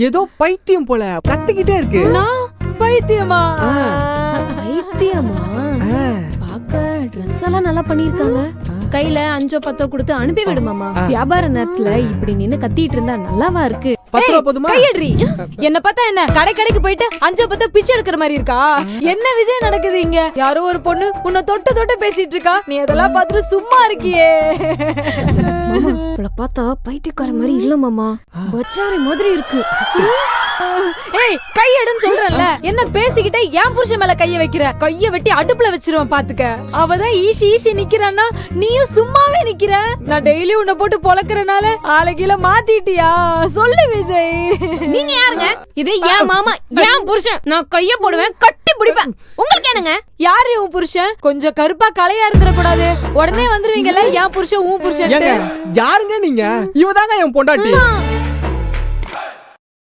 ஏதோ பைத்தியம் போல கத்திக்கிட்டே இருக்கு. நான் பைத்தியமா? பைத்தியமா? பாக்க ட்ரெஸ் எல்லாம் நல்லா பண்ணிருக்காங்க. கையில 5-10 கொடுத்து அனுப்பி விடு மாமா. வியாபார நேரத்துல இப்படி நின்னு கத்திட்டு இருந்தா நல்லாவா இருக்கு? 10 ரூபா போதுமா? கையடி. என்ன பார்த்தா என்ன கடைக்கு போயிட்டு 5-10 பிச்சை எடுக்கிற மாதிரி இருக்கா? என்ன விஷயம் நடக்குது இங்க? யாரோ ஒரு பொண்ணு உன்னை தொட்டு பேசிட்டு இருக்கா. நீ அதெல்லாம் பார்த்துட்டு சும்மா இருக்கியே. இவள பார்த்தா பைத்தியக்கார மாதிரி இல்ல மாமா, பச்சாரி மாதிரி இருக்கு. ஏய் கையெடுன்னு சொல்றல, என்ன பேசிக்கிட்டே என் புருஷன் மேல கைய வைக்கிற? கைய வெட்டி அடுப்புல வச்சிருவான் பாத்துக்க. அவதான் ஈசி நிக்கிறான்னா நீயும் சும்மாவே நிக்கிற. நான் டெய்லி உன்னை போட்டு பொளக்குறனால ஆளகில மாத்திட்டியா? சொல்லு விஜய். நீங்க யாருங்க? இது என் மாமா, என் புருஷன். நான் கைய போடுவேன், கட்டி பிடிப்பேன். உங்களுக்கு என்னங்க? யாரு உன் புருஷன்? கொஞ்சம் கருப்பா கலையா இருந்துட கூடாது. உடனே வந்துருவீங்கல்ல என் புருஷன் உன் புருஷன். யாருங்க நீங்க? இவதாங்க என் பொண்டாட்டி.